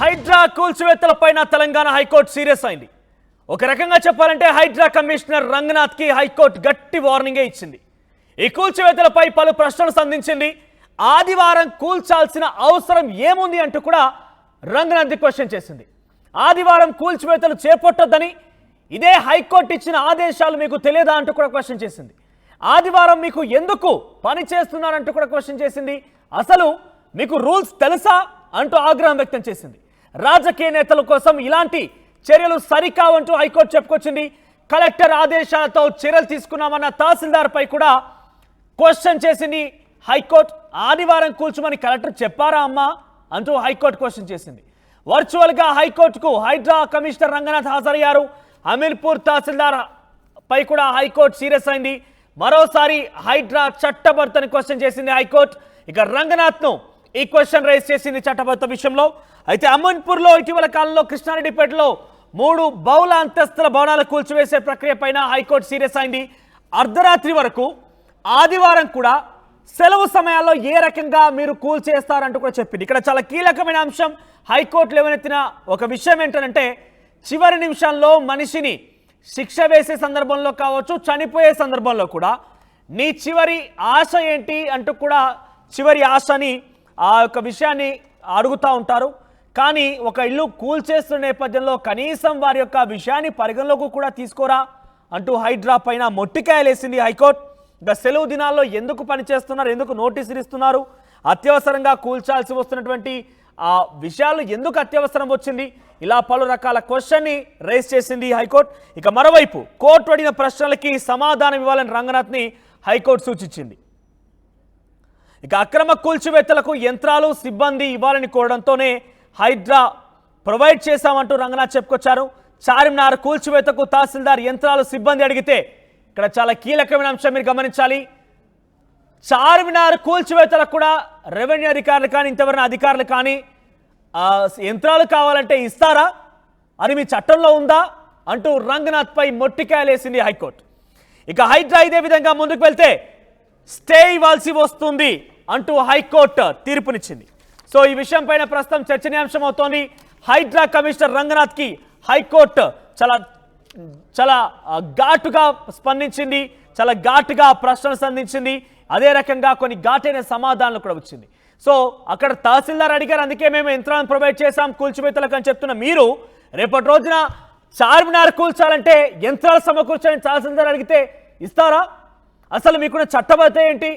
Hydraa కూల్చివేతలపైన Telangana high court serious అయింది. ఒక రకంగా చెప్పాలంటే హైడ్రా కమిషనర్ రంగనాథ్ కి హైకోర్టు గట్టి వార్నింగే ఇచ్చింది. ఈ కూల్చివేతలపై పలు ప్రశ్నలు సంధించింది. ఆదివారం కూల్చాల్సిన అవసరం ఏముంది అంటూ కూడా రంగనాథ్ క్వశ్చన్ చేసింది. ఆదివారం కూల్చివేతలు చేపట్టొద్దని ఇదే హైకోర్టు ఇచ్చిన ఆదేశాలు మీకు తెలియదా అంటూ కూడా క్వశ్చన్ చేసింది. ఆదివారం మీకు ఎందుకు పని చేస్తున్నారంటూ కూడా క్వశ్చన్ చేసింది. అసలు మీకు రూల్స్ తెలుసా అంటూ ఆగ్రహం వ్యక్తం చేసింది. రాజకీయ నేతల కోసం ఇలాంటి చర్యలు సరికావంటూ హైకోర్టు చెప్పుకొచ్చింది. కలెక్టర్ ఆదేశాలతో చర్యలు తీసుకున్నామన్న తహసీల్దార్ పై కూడా క్వశ్చన్ చేసింది హైకోర్టు. ఆదివారం కూల్చమని కలెక్టర్ చెప్పారా అమ్మా అంటూ హైకోర్టు క్వశ్చన్ చేసింది. వర్చువల్గా హైకోర్టుకు హైడ్రా కమిషనర్ రంగనాథ్ హాజరయ్యారు. అమీన్పూర్ తహసీల్దార్ పై కూడా హైకోర్టు సీరియస్ అయింది. మరోసారి హైడ్రా చట్టబద్ధతని క్వశ్చన్ చేసింది హైకోర్టు. ఇక రంగనాథ్ను ఈ క్వశ్చన్ రైజ్ చేసింది చట్టబద్ధత విషయంలో. అయితే అమీన్పూర్లో ఇటీవల కాలంలో కృష్ణారెడ్డిపేటలో 3 బహుళ అంతస్తుల భవనాలు కూల్చివేసే ప్రక్రియ పైన హైకోర్టు సీరియస్ అయింది. అర్ధరాత్రి వరకు ఆదివారం కూడా సెలవు సమయాల్లో ఏ రకంగా మీరు కూల్చేస్తారంటూ కూడా చెప్పింది. ఇక్కడ చాలా కీలకమైన అంశం హైకోర్టు లేవనెత్తిన ఒక విషయం ఏంటంటే, చివరి నిమిషంలో మనిషిని శిక్ష వేసే సందర్భంలో కావచ్చు, చనిపోయే సందర్భంలో కూడా నీ చివరి ఆశ ఏంటి అంటూ కూడా చివరి ఆశని ఆ యొక్క విషయాన్ని అడుగుతూ ఉంటారు. కానీ ఒక ఇల్లు కూల్చేస్తున్న నేపథ్యంలో కనీసం వారి యొక్క విషయాన్ని పరిగణలోకి కూడా తీసుకోరా అంటూ హైడ్రా పైన మొట్టికాయలేసింది హైకోర్టు. ఇంకా సెలవు దినాల్లో ఎందుకు పనిచేస్తున్నారు, ఎందుకు నోటీసులు ఇస్తున్నారు, అత్యవసరంగా కూల్చాల్సి వస్తున్నటువంటి ఆ విషయాలు ఎందుకు అత్యవసరం వచ్చింది, ఇలా పలు రకాల క్వశ్చన్ని రైజ్ చేసింది హైకోర్టు. ఇక మరోవైపు కోర్టు అడిగిన ప్రశ్నలకి సమాధానం ఇవ్వాలని రంగనాథ్ని హైకోర్టు సూచించింది. ఇక అక్రమ కూల్చివేతలకు యంత్రాలు సిబ్బంది ఇవ్వాలని కోరడంతోనే హైడ్రా ప్రొవైడ్ చేశామంటూ రంగనాథ్ చెప్పుకొచ్చారు. చార్మినార్ కూల్చివేతకు తహసీల్దార్ యంత్రాలు సిబ్బంది అడిగితే ఇక్కడ చాలా కీలకమైన అంశం మీరు గమనించాలి. చార్మినార్ కూల్చివేతలకు కూడా రెవెన్యూ అధికారులు కానీ ఇంతవరకు అధికారులు కానీ యంత్రాలు కావాలంటే ఇస్తారా అని మీ చట్టంలో ఉందా అంటూ రంగనాథ్ పై మొట్టికాయలేసింది హైకోర్టు. ఇక హైడ్రా ఇదే విధంగా ముందుకు వెళ్తే స్టే ఇవ్వాల్సి వస్తుంది అంటూ హైకోర్టు తీర్పునిచ్చింది. సో ఈ విషయం పైన ప్రస్తుతం చర్చనీయాంశం అవుతోంది. హైడ్రా కమిషనర్ రంగనాథ్ కి హైకోర్టు చాలా ఘాటుగా స్పందించింది, చాలా ఘాటుగా ప్రశ్నలు సంధించింది. అదే రకంగా కొన్ని ఘాటైన సమాధానాలు కూడా వచ్చింది. సో అక్కడ తహసీల్దార్ అడిగారు, అందుకే మేము యంత్రాలను ప్రొవైడ్ చేశాం కూల్చివేతలకు అని చెప్తున్న మీరు రేపటి రోజున చార్మినార్ కూల్చాలంటే యంత్రాలు సమకూర్చాలని తహసీల్దార్ అడిగితే ఇస్తారా? అసలు మీకున్న చట్టబద్ధత ఏంటి?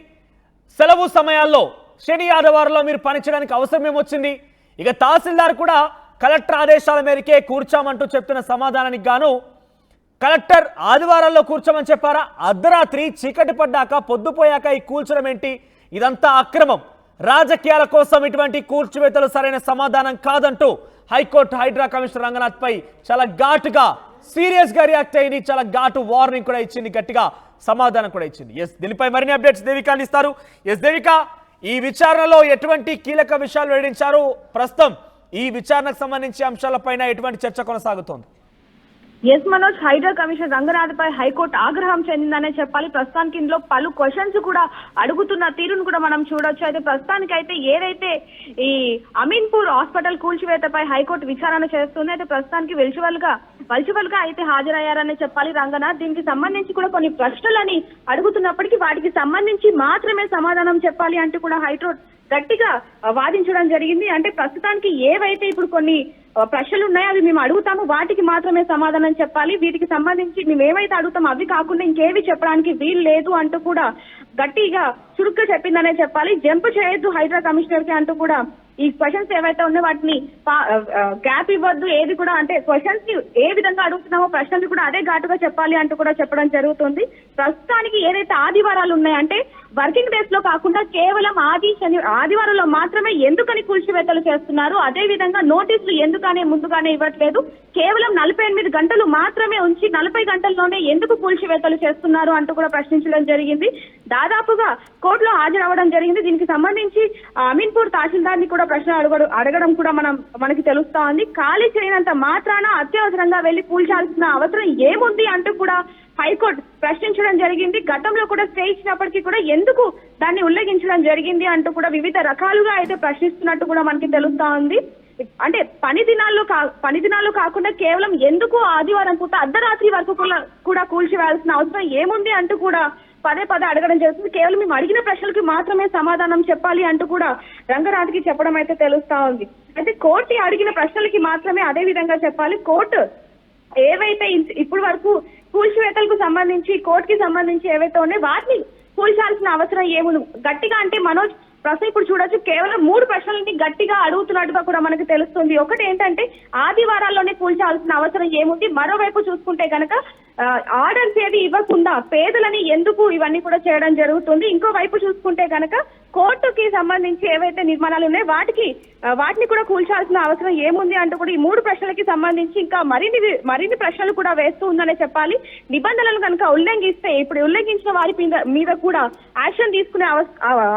సెలవు సమయాల్లో శని ఆదివారంలో మీరు పనిచేయడానికి అవసరం ఏమొచ్చింది? ఇక తహసీల్దార్ కూడా కలెక్టర్ ఆదేశాల మేరకే కూర్చోమంటూ చెప్తున్న సమాధానానికి గాను కలెక్టర్ ఆదివారాల్లో కూర్చోమని చెప్పారా? అర్ధరాత్రి చీకటి పడ్డాక పొద్దుపోయాక ఈ కూల్చడం ఏంటి? ఇదంతా అక్రమం. రాజకీయాల కోసం ఇటువంటి కూల్చివేతలు సరైన సమాధానం కాదంటూ హైకోర్టు హైడ్రా కమిషనర్ రంగనాథ్ పై చాలా ఘాటుగా సీరియస్గా రియాక్ట్ అయింది. చాలా ఘాటు వార్నింగ్ కూడా ఇచ్చింది, గట్టిగా సమాధానం కూడా ఇచ్చింది. దీనిపై మరిన్ని అప్డేట్స్ దేవిక అందిస్తారు. దేవిక, ఈ విచారణలో ఎటువంటి కీలక విషయాలు వెల్లడించారు? ప్రస్తుతం ఈ విచారణకు సంబంధించి అంశాలపైన ఎటువంటి చర్చ కొనసాగుతోంది? ఎస్ మనోజ్, హైడ్రా కమిషనర్ రంగనాథ్ పై హైకోర్టు ఆగ్రహం చెందిందనే చెప్పాలి. ప్రస్తుతానికి ఇందులో పలు క్వశ్చన్స్ కూడా అడుగుతున్న తీరును కూడా మనం చూడొచ్చు. అయితే ప్రస్తుతానికి అయితే ఏదైతే ఈ అమీన్పూర్ హాస్పిటల్ కూల్చివేతపై హైకోర్టు విచారణ చేస్తుంది. అయితే ప్రస్తుతానికి వర్చువల్ గా అయితే హాజరయ్యారనే చెప్పాలి రంగనాథ్. దీనికి సంబంధించి కూడా కొన్ని ప్రశ్నలని అడుగుతున్నప్పటికీ వాటికి సంబంధించి మాత్రమే సమాధానం చెప్పాలి అంటూ కూడా హైకోర్టు గట్టిగా వాదించడం జరిగింది. అంటే ప్రస్తుతానికి ఏవైతే ఇప్పుడు కొన్ని ప్రశ్నలు ఉన్నాయో అవి మేము అడుగుతాము, వాటికి మాత్రమే సమాధానం చెప్పాలి. వీటికి సంబంధించి మేము ఏవైతే అడుగుతామో అవి కాకుండా ఇంకేవి చెప్పడానికి వీలు లేదు అంటూ కూడా గట్టిగా చురుగ్గా చెప్పిందనే చెప్పాలి. జంప్ చేయొద్దు హైడ్రా కమిషనర్ కి అంటూ కూడా ఈ క్వశ్చన్స్ ఏవైతే ఉన్నాయో వాటిని గ్యాప్ ఇవ్వద్దు, ఏది కూడా అంటే క్వశ్చన్స్ ని ఏ విధంగా అడుగుతున్నామో ప్రశ్నలు కూడా అదే ఘాటుగా చెప్పాలి అంటూ కూడా చెప్పడం జరుగుతుంది. ప్రస్తుతానికి ఏదైతే ఆదివారాలు ఉన్నాయంటే వర్కింగ్ డేస్ లో కాకుండా కేవలం ఆదివారంలో మాత్రమే ఎందుకని కూల్చివేతలు చేస్తున్నారు, అదే విధంగా నోటీసులు ఎందుకనే ముందుగానే ఇవ్వట్లేదు, కేవలం 48 గంటలు మాత్రమే ఉంచి 40 గంటల్లోనే ఎందుకు కూల్చివేతలు చేస్తున్నారు అంటూ కూడా ప్రశ్నించడం జరిగింది. దాదాపుగా కోర్టులో హాజరవ్వడం జరిగింది. దీనికి సంబంధించి అమీన్పూర్ తహసీల్దార్ ని కూడా ప్రశ్న అడగడం కూడా మనకి తెలుస్తా ఉంది. ఖాళీ చేయనంత మాత్రాన అత్యవసరంగా వెళ్లి కూల్చాల్సిన అవసరం ఏముంది అంటూ కూడా హైకోర్టు ప్రశ్నించడం జరిగింది. గతంలో కూడా స్టే ఇచ్చినప్పటికీ కూడా ఎందుకు దాన్ని ఉల్లంఘించడం జరిగింది అంటూ కూడా వివిధ రకాలుగా అయితే ప్రశ్నిస్తున్నట్టు కూడా మనకి తెలుస్తా ఉంది. అంటే పని దినాల్లో కాకుండా కేవలం ఎందుకు ఆదివారం పూట అర్ధరాత్రి వరకు కూడా కూల్చివేయాల్సిన అవసరం ఏముంది అంటూ కూడా పదే పదే అడగడం జరుగుతుంది. కేవలం మేము అడిగిన ప్రశ్నలకి మాత్రమే సమాధానం చెప్పాలి అంటూ కూడా రంగనాథ్కి చెప్పడం అయితే తెలుస్తా ఉంది. అయితే కోర్టు అడిగిన ప్రశ్నలకి మాత్రమే అదే విధంగా చెప్పాలి. కోర్టు ఏవైతే ఇప్పుడు వరకు కూల్చివేతలకు సంబంధించి కోర్టుకి సంబంధించి ఏవైతే ఉన్నాయో వాటిని కూల్చాల్సిన అవసరం ఏముంది గట్టిగా అంటే మనోజ్ ప్రశ్న ఇప్పుడు చూడొచ్చు కేవలం 3 ప్రశ్నలని గట్టిగా అడుగుతున్నట్టుగా కూడా మనకు తెలుస్తుంది. ఒకటి ఏంటంటే ఆదివారాల్లోనే కూల్చాల్సిన అవసరం ఏముంది, మరోవైపు చూసుకుంటే కనుక ఆర్డర్స్ ఏది ఇవ్వకుండా పేదలని ఎందుకు ఇవన్నీ కూడా చేయడం జరుగుతుంది, ఇంకో వైపు చూసుకుంటే కనుక కోర్టుకి సంబంధించి ఏవైతే నిర్మాణాలు ఉన్నాయో వాటిని కూడా కూల్చాల్సిన అవసరం ఏముంది అంటూ కూడా ఈ 3 ప్రశ్నలకి సంబంధించి ఇంకా మరిన్ని ప్రశ్నలు కూడా వేస్తూ ఉందనే చెప్పాలి. నిబంధనలు కనుక ఉల్లంఘిస్తే ఇప్పుడు ఉల్లంఘించిన వారి మీద కూడా యాక్షన్ తీసుకునే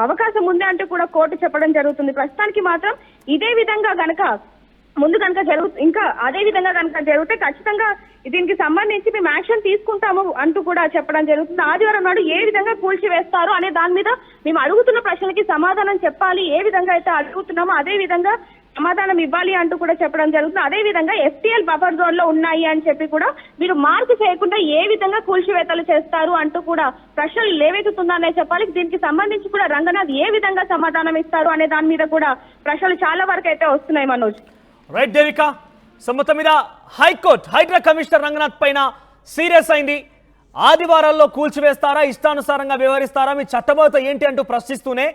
అవకాశం ఉంది అంటూ కూడా కోర్టు చెప్పడం జరుగుతుంది. ప్రస్తుతానికి మాత్రం ఇదే విధంగా కనుక ఇంకా అదే విధంగా కనుక జరిగితే ఖచ్చితంగా దీనికి సంబంధించి మేము యాక్షన్ తీసుకుంటాము అంటూ కూడా చెప్పడం జరుగుతుంది. ఆదివారం నాడు ఏ విధంగా కూల్చివేస్తారు అనే దాని మీద మేము అడుగుతున్న ప్రశ్నలకి సమాధానం చెప్పాలి, ఏ విధంగా అయితే అడుగుతున్నామో అదే విధంగా సమాధానం ఇవ్వాలి అంటూ కూడా చెప్పడం జరుగుతుంది. అదే విధంగా FTL బఫర్ జోన్ లో ఉన్నాయి అని చెప్పి కూడా మీరు మార్పు చేయకుండా ఏ విధంగా కూల్చివేతలు చేస్తారు అంటూ కూడా ప్రశ్నలు లేవెత్తుతుందనే చెప్పాలి. దీనికి సంబంధించి కూడా రంగనాథ్ ఏ విధంగా సమాధానం ఇస్తారు అనే దాని మీద కూడా ప్రశ్నలు చాలా వరకు అయితే వస్తున్నాయి మనోజ్. రైట్ దేవిక, సో మొత్తం మీద హైడ్రా కమిషనర్ రంగనాథ్ పైన సీరియస్ అయింది. ఆదివారాల్లో కూల్చివేస్తారా, ఇష్టానుసారంగా వ్యవహరిస్తారా, మీ చట్టబద్ధత ఏంటి అంటూ ప్రశ్నిస్తూనే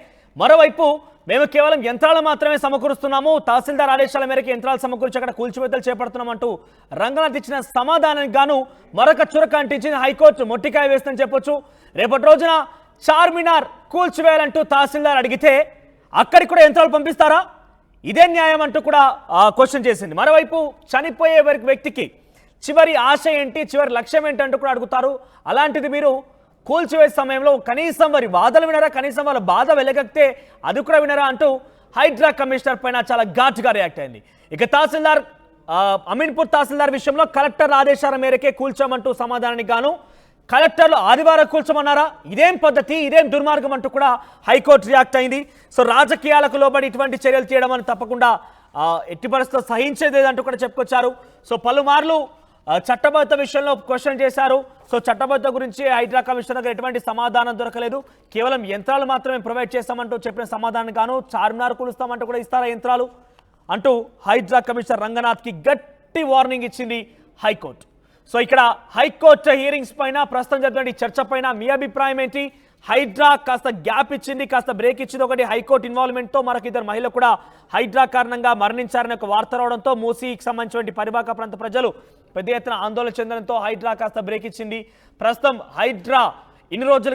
మరోవైపు మేము కేవలం యంత్రాలు మాత్రమే సమకూరుస్తున్నాము, తహసీల్దార్ ఆదేశాల మేరకు యంత్రాలు సమకూర్చి అక్కడ కూల్చివేతలు చేపడుతున్నామంటూ రంగనాథ్ ఇచ్చిన సమాధానానికి గాను మరొక చురక అంటించింది హైకోర్టు. మొట్టికాయ వేస్తుందని చెప్పొచ్చు. రేపటి రోజున చార్మినార్ కూల్చివేయాలంటూ తహసీల్దార్ అడిగితే అక్కడికి కూడా యంత్రాలు పంపిస్తారా, ఇదే న్యాయం అంటూ కూడా క్వశ్చన్ చేసింది. మరోవైపు చనిపోయే వ్యక్తికి చివరి ఆశ ఏంటి, చివరి లక్ష్యం ఏంటి అంటూ కూడా అడుగుతారు. అలాంటిది మీరు కూల్చివేసే సమయంలో కనీసం వారి బాధలు వినరా, కనీసం వాళ్ళ బాధ వెలగక్తే అది కూడా వినరా అంటూ హైడ్రా కమిషనర్ పైన చాలా ఘాటుగా రియాక్ట్ అయింది. ఇక తహసీల్దార్ అమీన్పూర్ తహసీల్దార్ విషయంలో కలెక్టర్ ఆదేశాల మేరకే కూల్చామంటూ సమాధానానికి గాను కలెక్టర్లు ఆదివారం కూల్చమన్నారా, ఇదేం పద్ధతి, ఇదేం దుర్మార్గం అంటూ కూడా హైకోర్టు రియాక్ట్ అయింది. సో రాజకీయాలకు లోబడి ఇటువంటి చర్యలు చేయడం అని తప్పకుండా ఎట్టి పరిస్థితుల్లో సహించేదేదంటూ కూడా చెప్పుకొచ్చారు. సో పలుమార్లు చట్టబద్ధత విషయంలో క్వశ్చన్ చేశారు. సో చట్టబద్ధత గురించి హైడ్రా కమిషనర్ ఎటువంటి సమాధానం దొరకలేదు, కేవలం యంత్రాలు మాత్రమే ప్రొవైడ్ చేస్తామంటూ చెప్పిన సమాధానం గాను చార్మినార్ కూలుస్తామంటూ కూడా ఇస్తారా యంత్రాలు అంటూ హైడ్రా కమిషనర్ రంగనాథ్కి గట్టి వార్నింగ్ ఇచ్చింది హైకోర్టు. సో ఇక్కడ హైకోర్టు హియరింగ్స్ పైన ప్రస్తుతం జరిగిన చర్చ పైన మీ అభిప్రాయం ఏంటి? హైడ్రా కాస్త గ్యాప్ ఇచ్చింది, కాస్త బ్రేక్ ఇచ్చింది. ఒకటి హైకోర్టు ఇన్వాల్వ్మెంట్తో మరొక 2 మహిళలు కూడా హైడ్రా కారణంగా మరణించారనే ఒక వార్త రావడంతో మూసీకి సంబంధించిన పరివాహక ప్రాంత ప్రజలు పెద్ద ఎత్తున ఆందోళన చెందడంతో హైడ్రా కాస్త బ్రేక్ ఇచ్చింది. ప్రస్తుతం హైడ్రా ఇన్ని రోజులు